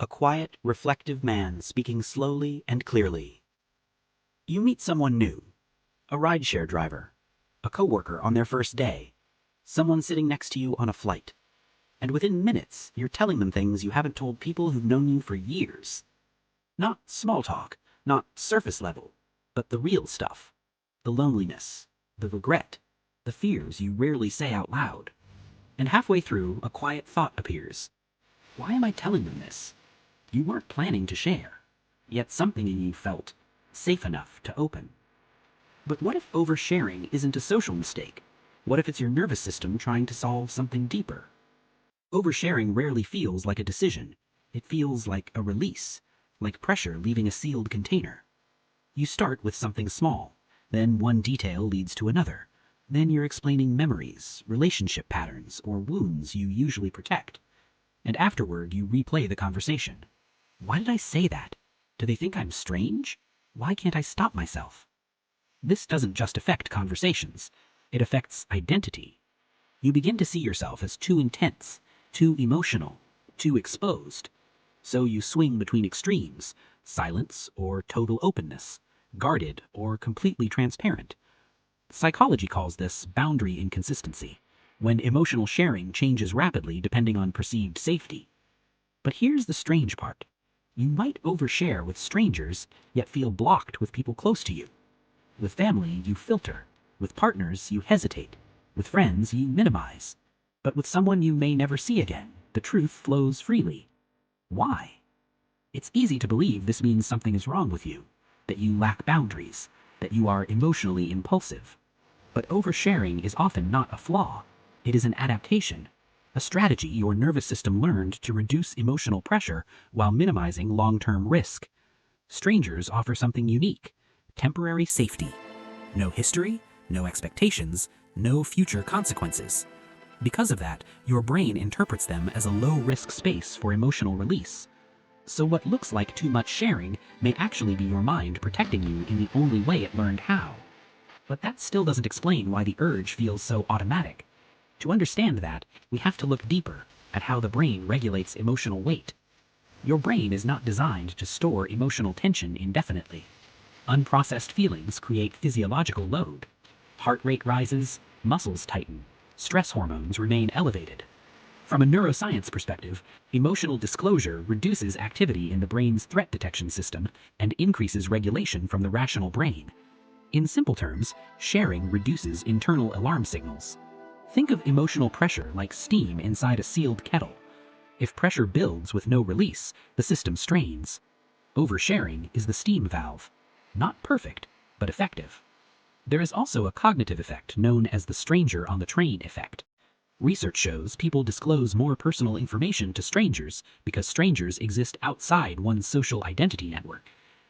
A quiet, reflective man speaking slowly and clearly. You meet someone new, a rideshare driver, a coworker on their first day, someone sitting next to you on a flight, and within minutes you're telling them things you haven't told people who've known you for years. Not small talk, not surface level, but the real stuff. The loneliness, the regret, the fears you rarely say out loud. And halfway through, a quiet thought appears. Why am I telling them this? You weren't planning to share, yet something in you felt safe enough to open. But what if oversharing isn't a social mistake? What if it's your nervous system trying to solve something deeper? Oversharing rarely feels like a decision. It feels like a release, like pressure leaving a sealed container. You start with something small, then one detail leads to another. Then you're explaining memories, relationship patterns, or wounds you usually protect. And afterward, you replay the conversation. Why did I say that? Do they think I'm strange? Why can't I stop myself? This doesn't just affect conversations. It affects identity. You begin to see yourself as too intense, too emotional, too exposed. So you swing between extremes, silence or total openness, guarded or completely transparent. Psychology calls this boundary inconsistency, when emotional sharing changes rapidly depending on perceived safety. But here's the strange part. You might overshare with strangers, yet feel blocked with people close to you. With family, you filter. With partners, you hesitate. With friends, you minimize. But with someone you may never see again, the truth flows freely. Why? It's easy to believe this means something is wrong with you, that you lack boundaries, that you are emotionally impulsive. But oversharing is often not a flaw. It is an adaptation, a strategy your nervous system learned to reduce emotional pressure while minimizing long-term risk. Strangers offer something unique: temporary safety. No history, no expectations, no future consequences. Because of that, your brain interprets them as a low-risk space for emotional release. So what looks like too much sharing may actually be your mind protecting you in the only way it learned how. But that still doesn't explain why the urge feels so automatic. To understand that, we have to look deeper at how the brain regulates emotional weight. Your brain is not designed to store emotional tension indefinitely. Unprocessed feelings create physiological load. Heart rate rises, muscles tighten, stress hormones remain elevated. From a neuroscience perspective, emotional disclosure reduces activity in the brain's threat detection system and increases regulation from the rational brain. In simple terms, sharing reduces internal alarm signals. Think of emotional pressure like steam inside a sealed kettle. If pressure builds with no release, the system strains. Oversharing is the steam valve. Not perfect, but effective. There is also a cognitive effect known as the stranger on the train effect. Research shows people disclose more personal information to strangers because strangers exist outside one's social identity network.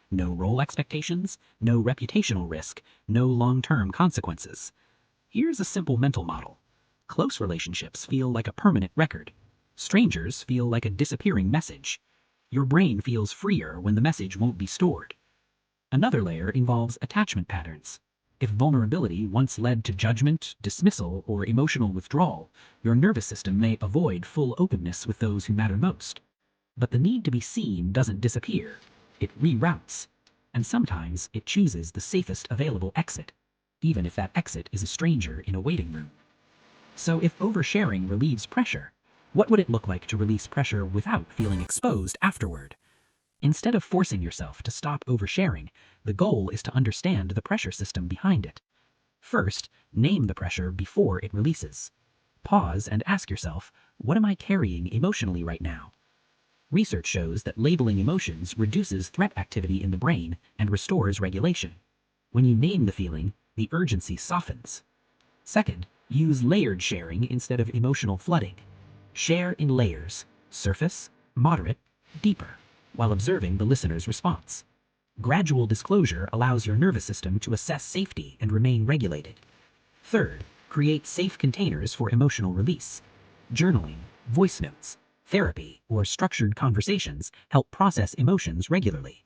No role expectations, no reputational risk, no long-term consequences. Here's a simple mental model. Close relationships feel like a permanent record. Strangers feel like a disappearing message. Your brain feels freer when the message won't be stored. Another layer involves attachment patterns. If vulnerability once led to judgment, dismissal, or emotional withdrawal, your nervous system may avoid full openness with those who matter most. But the need to be seen doesn't disappear. It reroutes. And sometimes it chooses the safest available exit, even if that exit is a stranger in a waiting room. So if oversharing relieves pressure, what would it look like to release pressure without feeling exposed afterward? Instead of forcing yourself to stop oversharing, the goal is to understand the pressure system behind it. First, name the pressure before it releases. Pause and ask yourself, what am I carrying emotionally right now? Research shows that labeling emotions reduces threat activity in the brain and restores regulation. When you name the feeling, the urgency softens. Second, use layered sharing instead of emotional flooding. Share in layers: surface, moderate, deeper, while observing the listener's response. Gradual disclosure allows your nervous system to assess safety and remain regulated. Third, create safe containers for emotional release. Journaling, voice notes, therapy, or structured conversations help process emotions regularly.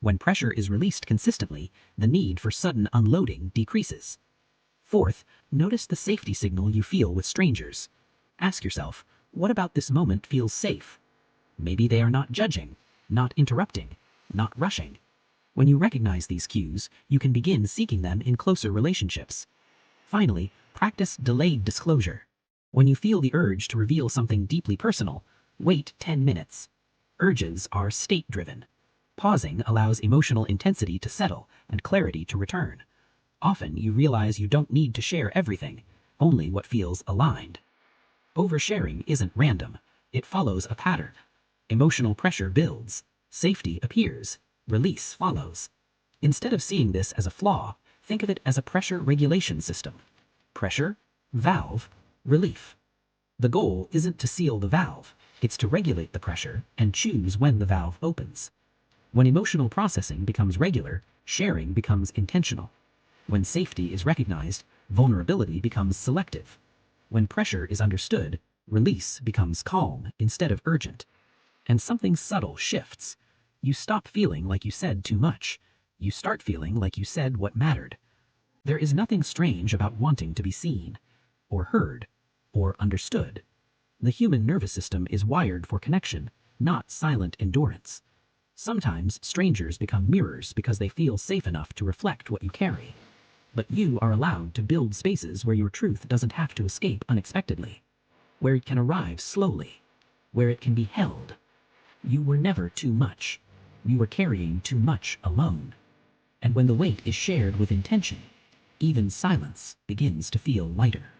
When pressure is released consistently, the need for sudden unloading decreases. Fourth, notice the safety signal you feel with strangers. Ask yourself, what about this moment feels safe? Maybe they are not judging, not interrupting, not rushing. When you recognize these cues, you can begin seeking them in closer relationships. Finally, practice delayed disclosure. When you feel the urge to reveal something deeply personal, wait 10 minutes. Urges are state-driven. Pausing allows emotional intensity to settle and clarity to return. Often you realize you don't need to share everything, only what feels aligned. Oversharing isn't random. It follows a pattern. Emotional pressure builds, safety appears, release follows. Instead of seeing this as a flaw, think of it as a pressure regulation system. Pressure, valve, relief. The goal isn't to seal the valve, it's to regulate the pressure and choose when the valve opens. When emotional processing becomes regular, sharing becomes intentional. When safety is recognized, vulnerability becomes selective. When pressure is understood, release becomes calm instead of urgent. And something subtle shifts. You stop feeling like you said too much. You start feeling like you said what mattered. There is nothing strange about wanting to be seen, or heard, or understood. The human nervous system is wired for connection, not silent endurance. Sometimes strangers become mirrors because they feel safe enough to reflect what you carry. But you are allowed to build spaces where your truth doesn't have to escape unexpectedly, where it can arrive slowly, where it can be held. You were never too much. You were carrying too much alone. And when the weight is shared with intention, even silence begins to feel lighter.